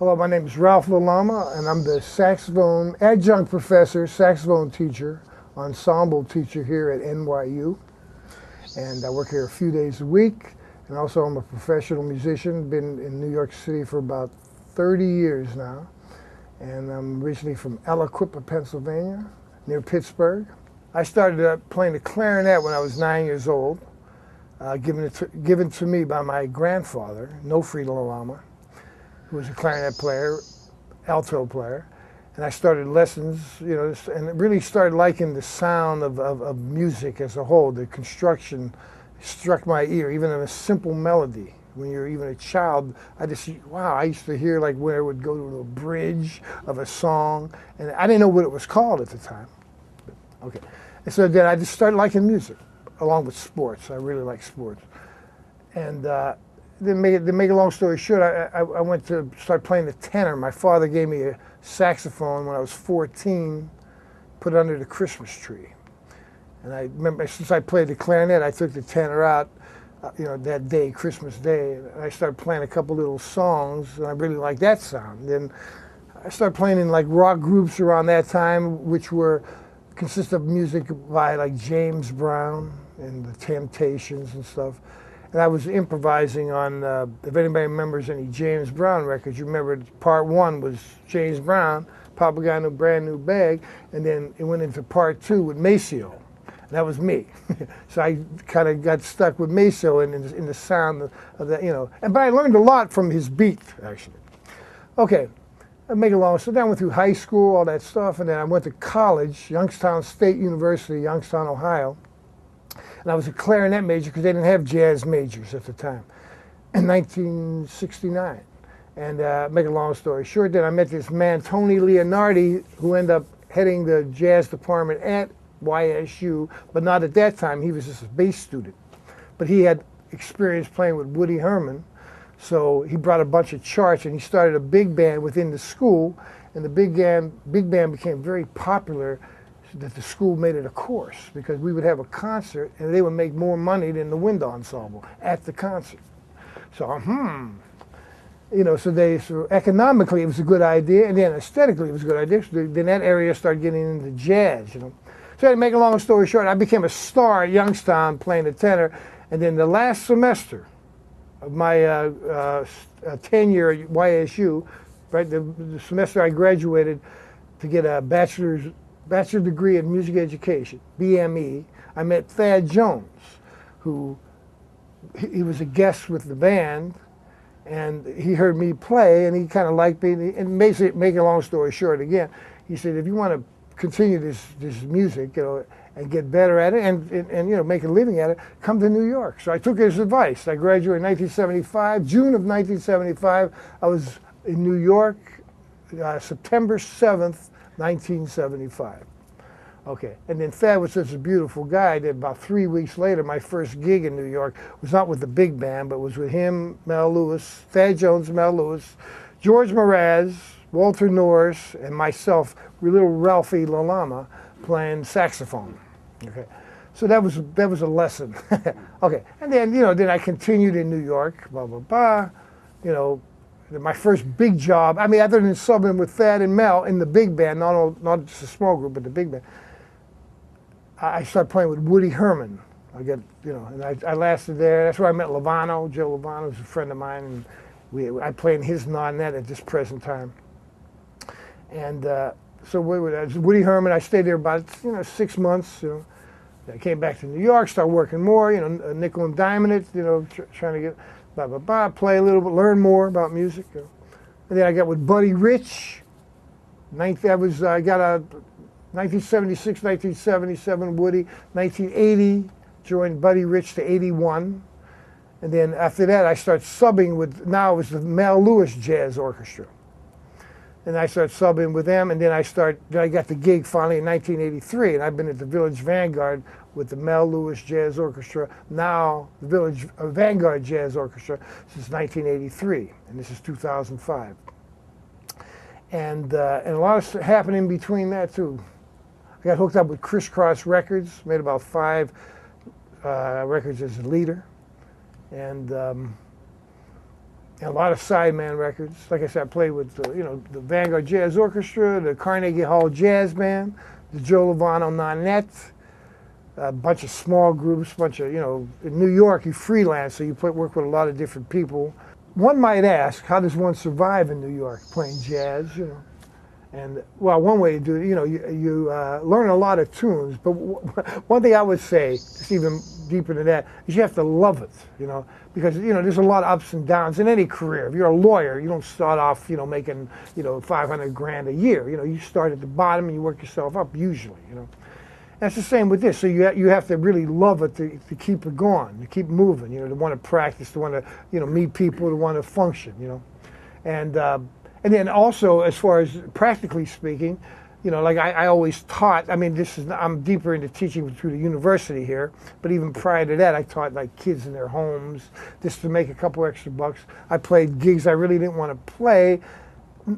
Hello, my name is Ralph Lalama, and I'm the saxophone adjunct professor, saxophone teacher, ensemble teacher here at NYU. And I work here a few days a week, and also I'm a professional musician, been in New York City for about 30 years now. And I'm originally from Aliquippa, Pennsylvania, near Pittsburgh. I started playing the clarinet when I was 9 years old, given to me by my grandfather, Nofri Lalama, who was a clarinet player, alto player. And I started lessons, and really started liking the sound of music as a whole. The construction struck my ear, even in a simple melody. When you're even a child, I used to hear like where it would go to a bridge of a song, and I didn't know what it was called at the time. Okay, and so then I just started liking music, along with sports. I really like sports. And to make a long story short, I went to start playing the tenor. My father gave me a saxophone when I was 14, put it under the Christmas tree. And I remember, since I played the clarinet, I took the tenor out, that day, Christmas Day, and I started playing a couple little songs, and I really liked that sound. Then I started playing in like rock groups around that time, which consist of music by like James Brown and the Temptations and stuff. And I was improvising on, if anybody remembers any James Brown records, you remember part one was James Brown, Papa Got No Brand New Bag, and then it went into part two with Maceo. And that was me. So I kind of got stuck with Maceo in the sound of that, But I learned a lot from his beat, actually. Okay, I'll make it long. So then I went through high school, all that stuff, and then I went to college, Youngstown State University, Youngstown, Ohio. And I was a clarinet major because they didn't have jazz majors at the time, in 1969. And make a long story short, then I met this man, Tony Leonardi, who ended up heading the jazz department at YSU, but not at that time. He was just a bass student. But he had experience playing with Woody Herman, so he brought a bunch of charts, and he started a big band within the school, and the big band became very popular, that the school made it a course, because we would have a concert and they would make more money than the wind ensemble at the concert. So, so economically it was a good idea, and then aesthetically it was a good idea. So then that area started getting into jazz, So to make a long story short, I became a star at Youngstown playing the tenor, and then the last semester of my tenure at YSU, right, the semester I graduated to get a bachelor's degree in music education, BME, I met Thad Jones, who he was a guest with the band, and he heard me play, and he kind of liked me. And basically, make a long story short, again, he said, if you want to continue this music, and get better at it, and make a living at it, come to New York. So I took his advice. I graduated in 1975, June of 1975. I was in New York, September 7th. 1975. Okay, and then Thad was such a beautiful guy that about 3 weeks later, my first gig in New York was not with the big band, but was with him, Mel Lewis, Thad Jones, Mel Lewis, George Mraz, Walter Norris, and myself, little Ralphie Lalama, playing saxophone. Okay, so that was a lesson. Okay, and then then I continued in New York, blah blah blah, my first big job, other than subbing with Thad and Mel in the big band, not just a small group, but the big band, I started playing with Woody Herman. And I lasted there. That's where I met Lovano. Joe Lovano was a friend of mine, and I play in his non-net at this present time. And so Woody Herman, I stayed there about 6 months. I came back to New York, started working more, nickel and diming it, trying to get blah, blah, blah, play a little bit, learn more about music. And then I got with Buddy Rich. I got a 1976, 1977 Woody. 1980, joined Buddy Rich to 81. And then after that, I started subbing with, now it was the Mel Lewis Jazz Orchestra. And I started subbing with them, and then I got the gig finally in 1983, and I've been at the Village Vanguard with the Mel Lewis Jazz Orchestra, now the Village Vanguard Jazz Orchestra, since 1983, and this is 2005. And a lot of stuff happened in between that too. I got hooked up with Crisscross Records, made about 5 records as a leader, and and a lot of sideman records. Like I said, I played with the Vanguard Jazz Orchestra, the Carnegie Hall Jazz Band, the Joe Lovano Nonette, a bunch of small groups, in New York you freelance, so you work with a lot of different people. One might ask, how does one survive in New York playing jazz, And, well, one way to do it, you learn a lot of tunes, but one thing I would say, just even deeper than that, is you have to love it, because, there's a lot of ups and downs in any career. If you're a lawyer, you don't start off, making, 500 grand a year. You start at the bottom and you work yourself up, usually, That's the same with this. So you have to really love it to keep it going, to keep moving, to want to practice, to want to, meet people, to want to function, And then also, as far as practically speaking, like I always taught, I'm deeper into teaching through the university here, but even prior to that, I taught like kids in their homes just to make a couple extra bucks. I played gigs I really didn't want to play,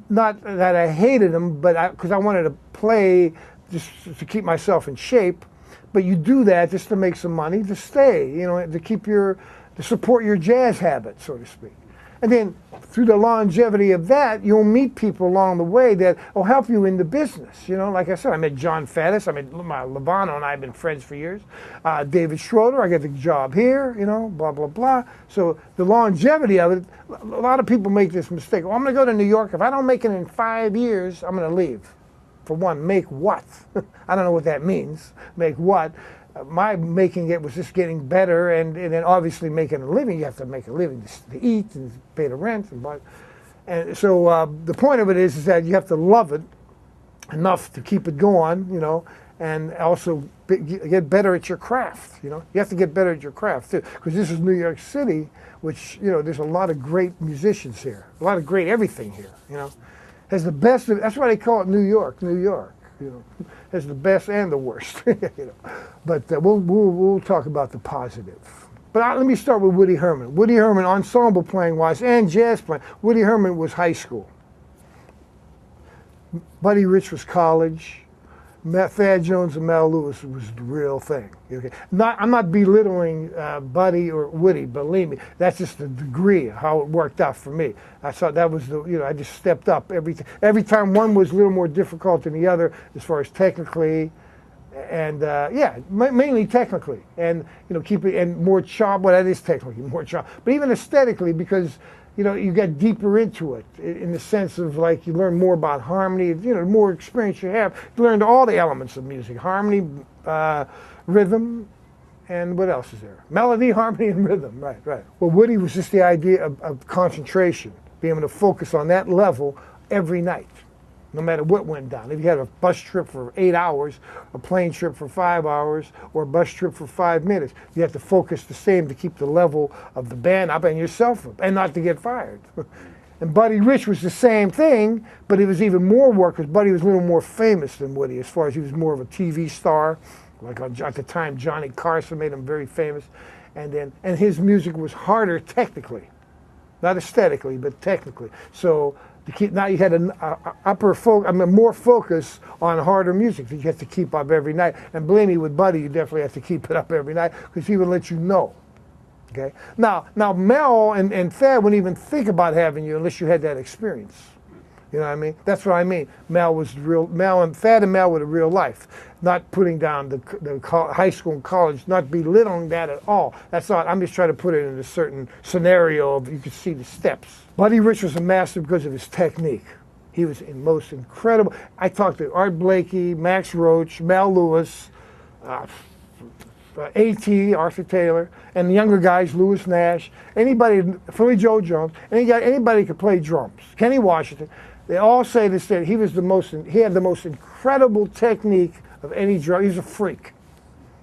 not that I hated them, but because I wanted to play just to keep myself in shape. But you do that just to make some money, to stay, to support your jazz habit, so to speak. And then through the longevity of that, you'll meet people along the way that will help you in the business. Like I said, I met John Faddis, Lovano and I have been friends for years. David Schroeder, I got the job here, blah, blah, blah. So the longevity of it, a lot of people make this mistake. Well, I'm going to go to New York. If I don't make it in 5 years, I'm going to leave. For one, make what? I don't know what that means. Make what? My making it was just getting better, and then obviously making a living. You have to make a living to eat and pay the rent. And so the point of it is that you have to love it enough to keep it going, and also get better at your craft. You have to get better at your craft too, because this is New York City, which there's a lot of great musicians here, a lot of great everything here. Has the best of, that's why they call it New York. Has the best and the worst. But we'll talk about the positive. But let me start with Woody Herman. Woody Herman, ensemble playing wise and jazz playing. Woody Herman was high school. Buddy Rich was college. Thad Jones and Mel Lewis was the real thing. Okay? I'm not belittling Buddy or Woody, believe me. That's just the degree of how it worked out for me. I thought that was I just stepped up every time one was a little more difficult than the other as far as technically, and mainly technically, and keep it and more chop. Well, that is technically more chop, but even aesthetically, because you get deeper into it in the sense of like you learn more about harmony. The more experience you have, you learn all the elements of music: harmony, rhythm, and what else is there? Melody, harmony, and rhythm. Right. Well, Woody was just the idea of concentration, being able to focus on that level every night, no matter what went down. If you had a bus trip for 8 hours, a plane trip for 5 hours, or a bus trip for 5 minutes, you have to focus the same to keep the level of the band up and yourself up, and not to get fired. And Buddy Rich was the same thing, but it was even more work because Buddy was a little more famous than Woody, as far as he was more of a TV star. Like at the time, Johnny Carson made him very famous. And his music was harder technically, not aesthetically, but technically. So now you had more focus on harder music that you have to keep up every night. And believe me, with Buddy, you definitely have to keep it up every night because he would let you know. Okay. Now Mel and Thad wouldn't even think about having you unless you had that experience. You know what I mean? That's what I mean. Mel and Thad and Mel were the real life. Not putting down the high school and college, not belittling that at all. That's not. I'm just trying to put it in a certain scenario of you could see the steps. Buddy Rich was a master because of his technique. He was in most incredible. I talked to Art Blakey, Max Roach, Mel Lewis, A.T., Arthur Taylor, and the younger guys, Lewis Nash, anybody, Philly Joe Jones, anybody could play drums. Kenny Washington. They all say this, that he had the most incredible technique of any drum. He was a freak.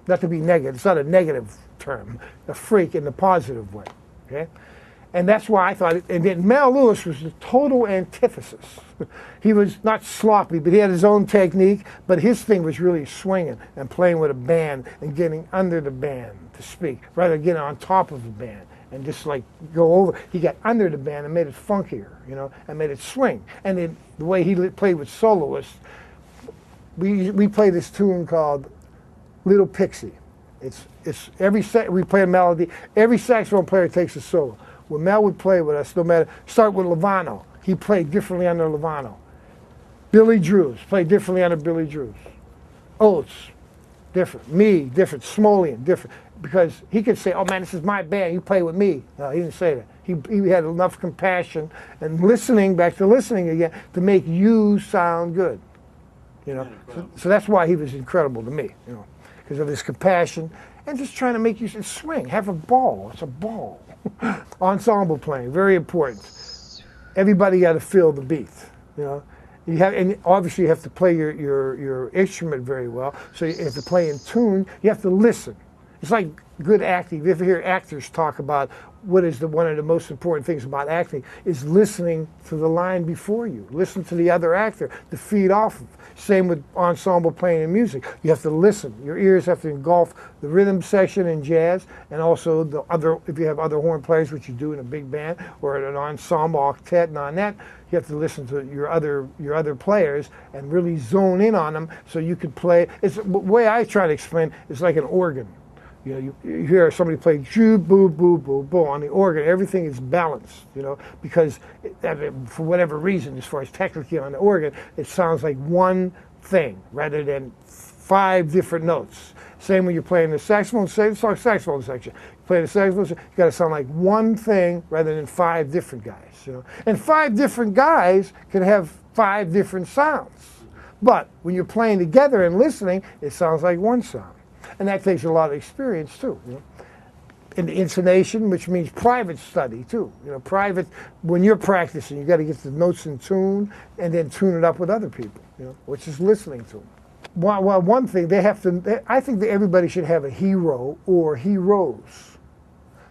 Not to be negative, it's not a negative term. A freak in the positive way, okay? And that's why I thought, and then Mel Lewis was the total antithesis. He was not sloppy, but he had his own technique, but his thing was really swinging and playing with a band and getting under the band to speak, rather than getting on top of the band and just like go over. He got under the band and made it funkier, and made it swing. And then the way he played with soloists, we play this tune called Little Pixie. It's every we play a melody. Every saxophone player takes a solo. when Mel would play with us, no matter, start with Levano. He played differently under Levano. Billy Drews played differently under Billy Drews. Oates, different. Me, different. Smolian, different. Because he could say, oh man, this is my band, you play with me. No, he didn't say that. He had enough compassion and listening, back to listening again, to make you sound good. You know, so that's why he was incredible to me, you know, because of his compassion and just trying to make you swing, have a ball. It's a ball. Ensemble playing, very important. Everybody got to feel the beat, you know. You have, and obviously you have to play your instrument very well. So you have to play in tune. You have to listen. It's like good acting. If you ever hear actors talk about what is one of the most important things about acting is listening to the line before you. Listen to the other actor to feed off of. Same with ensemble playing in music. You have to listen. Your ears have to engulf the rhythm section in jazz, and also the other, if you have other horn players, which you do in a big band or an ensemble octet and on that, you have to listen to your other players and really zone in on them so you could play. It's the way I try to explain. It's like an organ. You know, you hear somebody play shoo, boo, boo, boo, boo on the organ. Everything is balanced, you know, because for whatever reason, as far as technically on the organ, it sounds like one thing rather than 5 different notes. Same when you're playing the saxophone, saxophone section. You play the saxophone, you got to sound like one thing rather than 5 different guys, you know. And 5 different guys can have 5 different sounds. But when you're playing together and listening, it sounds like one sound. And that takes a lot of experience too, you know. And intonation, which means private study too. You know, private, when you're practicing, you got to get the notes in tune and then tune it up with other people, you know, which is listening to them. Well, one thing, I think that everybody should have a hero or heroes.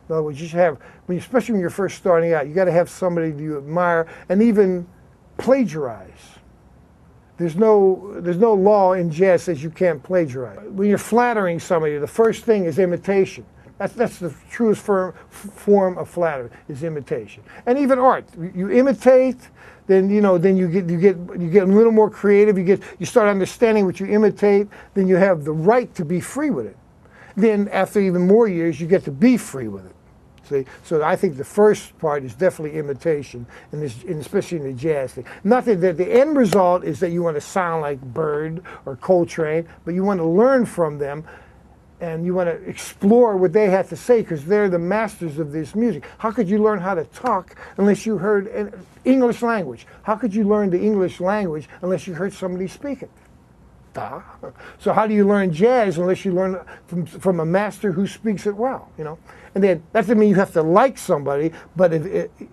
In other words, you should have, especially when you're first starting out, you got to have somebody you admire and even plagiarize. There's no law in jazz that says you can't plagiarize. When you're flattering somebody, the first thing is imitation. That's the truest form of flattery, is imitation. And even art, you imitate, then you get a little more creative. You start understanding what you imitate. Then you have the right to be free with it. Then after even more years, you get to be free with it. See? So I think the first part is definitely imitation, and especially in the jazz thing. Nothing that the end result is that you want to sound like Bird or Coltrane, but you want to learn from them, and you want to explore what they have to say because they're the masters of this music. How could you learn how to talk unless you heard English language? How could you learn the English language unless you heard somebody speak it? Duh. So how do you learn jazz unless you learn from a master who speaks it well, you know? And then that doesn't mean you have to like somebody, but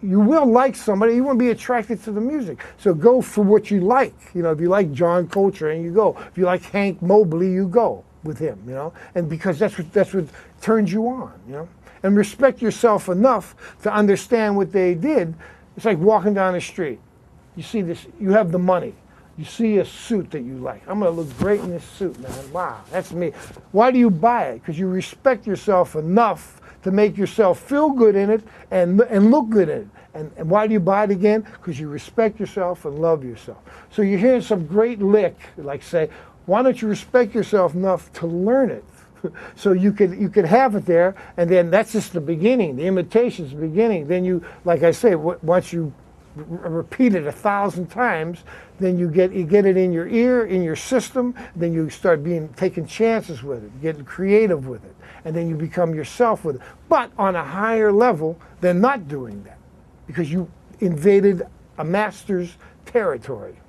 you will like somebody, you want to be attracted to the music. So go for what you like. You know, if you like John Coltrane, you go. If you like Hank Mobley, you go with him, you know? And because that's what turns you on, you know? And respect yourself enough to understand what they did. It's like walking down the street. You see this, you have the money. You see a suit that you like. I'm going to look great in this suit, man. Wow, that's me. Why do you buy it? Because you respect yourself enough to make yourself feel good in it and look good in it. And why do you buy it again? Because you respect yourself and love yourself. So you're hearing some great lick, like say, why don't you respect yourself enough to learn it? So you could have it there, and then that's just the beginning. The imitation's the beginning. Then you, like I say, once you repeat it 1,000 times, then you get it in your ear, in your system. Then you start taking chances with it, getting creative with it, and then you become yourself with it. But on a higher level than not doing that, because you invaded a master's territory.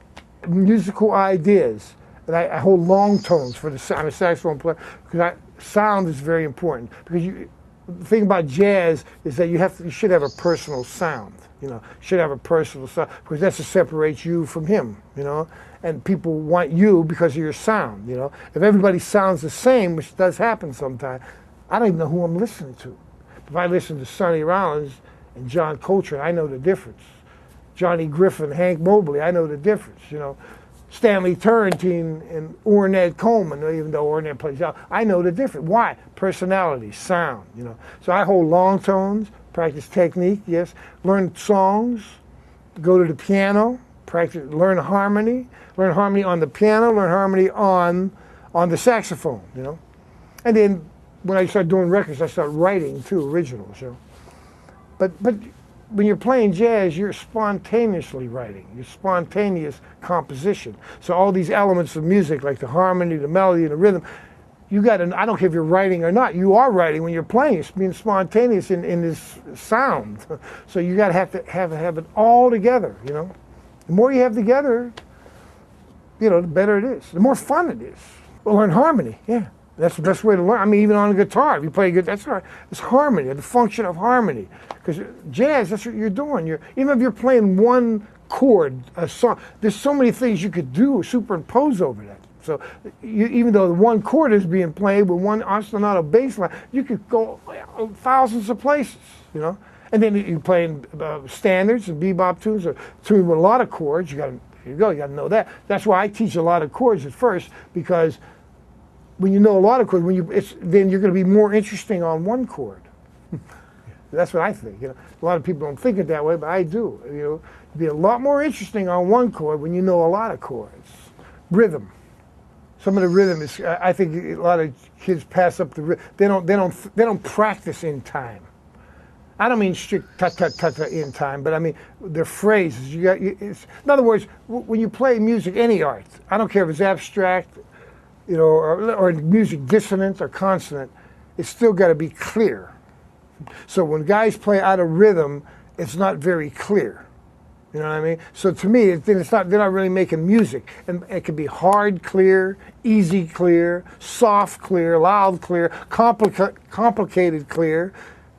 Musical ideas, and I hold long tones I'm a saxophone player because sound is very important. Because the thing about jazz is that you should have a personal sound. You know, should have a personal sound because that's what separates you from him, you know. And people want you because of your sound, you know. If everybody sounds the same, which does happen sometimes, I don't even know who I'm listening to. If I listen to Sonny Rollins and John Coltrane, I know the difference. Johnny Griffin, Hank Mobley, I know the difference, you know. Stanley Turrentine and Ornette Coleman, even though Ornette plays out, I know the difference. Why? Personality, sound, you know. So I hold long tones, practice technique, yes. Learn songs, go to the piano, practice, learn harmony on the piano, learn harmony on the saxophone, you know. And then when I start doing records, I start writing too, originals, you know. But when you're playing jazz, you're spontaneously writing. You're spontaneous composition. So all these elements of music, like the harmony, the melody, and the rhythm, you got to, I don't care if you're writing or not, you are writing when you're playing. It's being spontaneous in this sound. So you got to have it all together, you know. The more you have together, you know, the better it is. The more fun it is. Well, learn harmony, yeah. That's the best way to learn. I mean, even on a guitar, if you play good, that's right. It's harmony, the function of harmony. Because jazz, that's what you're doing. Even if you're playing one chord, a song, there's so many things you could do, superimpose over that. So even though the one chord is being played with one ostinato bass line, you could go thousands of places, you know. And then you're playing standards and bebop tunes, or tunes with a lot of chords. You got to know that. That's why I teach a lot of chords at first, because when you know a lot of chords, then you're going to be more interesting on one chord. That's what I think. You know, a lot of people don't think it that way, but I do. You know, be a lot more interesting on one chord when you know a lot of chords. Rhythm. Some of the rhythm is. I think a lot of kids pass up the rhythm. They don't practice in time. I don't mean strict ta in time, but I mean their phrases. In other words, when you play music, any art, I don't care if it's abstract, you know, or music dissonant or consonant, it's still got to be clear. So when guys play out of rhythm, it's not very clear. You know what I mean? So to me, they're not really making music. And it can be hard clear, easy clear, soft clear, loud clear, complicated clear,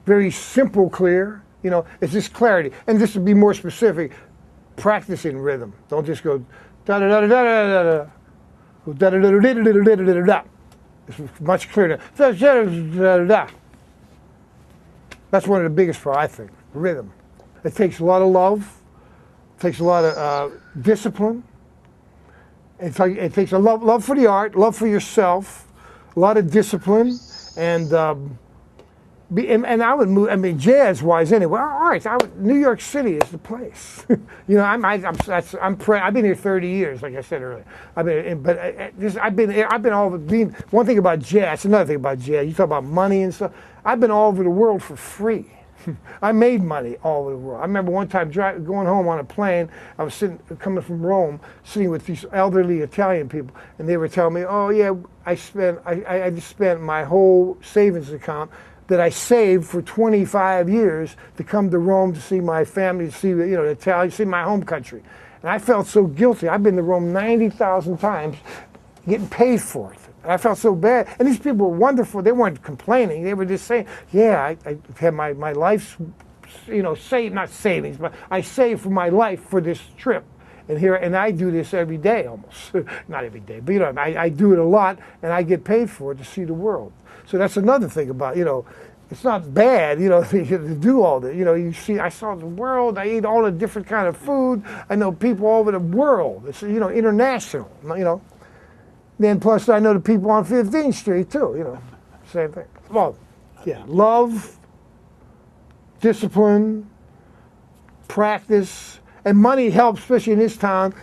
very simple clear. You know, it's just clarity. And just to be more specific, practicing rhythm. Don't just go da da da da da da da. Go da da da da da da da da da. It's much clearer. Da da da da da. That's one of the biggest for, I think, rhythm. It takes a lot of love. It takes a lot of discipline. It takes a love for the art, love for yourself, a lot of discipline, and I would move. I mean, jazz-wise, anyway. All right, New York City is the place. You know, I've been here 30 years, like I said earlier. I've been all over. One thing about jazz, another thing about jazz. You talk about money and stuff. I've been all over the world for free. I made money all over the world. I remember one time going home on a plane. I was coming from Rome, sitting with these elderly Italian people, and they were telling me, "Oh yeah, I just spent my whole savings account that I saved for 25 years to come to Rome to see my family, to see, you know, Italy, see my home country." And I felt so guilty. I've been to Rome 90,000 times, getting paid for it. I felt so bad. And these people were wonderful. They weren't complaining. They were just saying, yeah, I had my life's, you know, not savings, but I saved for my life for this trip. And I do this every day almost. Not every day, but you know, I do it a lot, and I get paid for it to see the world. So that's another thing about, you know, it's not bad, you know, to do all that. You know, I saw the world. I ate all the different kind of food. I know people all over the world. It's, you know, international, you know. Then plus I know the people on 15th Street too, you know, same thing. Well, yeah, love, discipline, practice, and money helps, especially in this town.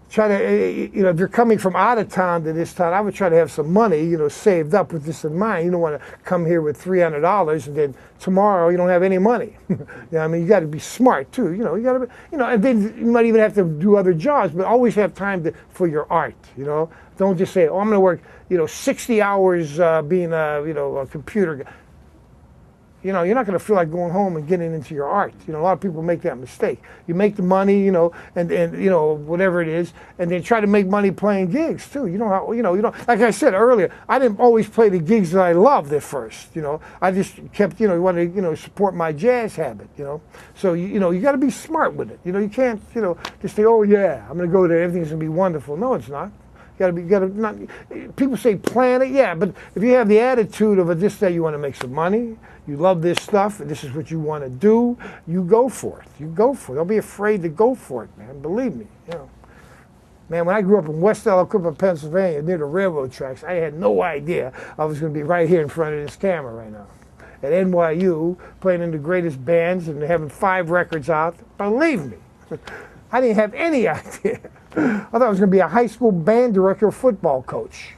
Try to, you know, if you're coming from out of town to this town, I would try to have some money, you know, saved up with this in mind. You don't want to come here with $300 and then tomorrow you don't have any money. You know, I mean, you got to be smart too. You know, you got to, you know, and then you might even have to do other jobs, but always have time for your art. You know, don't just say, "Oh, I'm going to work, you know, 60 hours being a, you know, a computer guy." You know, you're not going to feel like going home and getting into your art. You know, a lot of people make that mistake. You make the money, you know, and you know, whatever it is, and then try to make money playing gigs too. You know, like I said earlier, I didn't always play the gigs that I loved at first. You know, I just kept, you know, wanted to, you know, support my jazz habit. You know, so you know, you got to be smart with it. You know, you can't, you know, just say, "Oh yeah, I'm going to go there, everything's going to be wonderful." No, it's not. Not. People say plan it, yeah, but if you have the attitude of just that you want to make some money, you love this stuff, and this is what you want to do, you go for it. You go for it. Don't be afraid to go for it, man. Believe me. You know, man, when I grew up in West Aliquippa, Pennsylvania, near the railroad tracks, I had no idea I was going to be right here in front of this camera right now. At NYU, playing in the greatest bands and having 5 records out. Believe me. I didn't have any idea. I thought I was going to be a high school band director or football coach.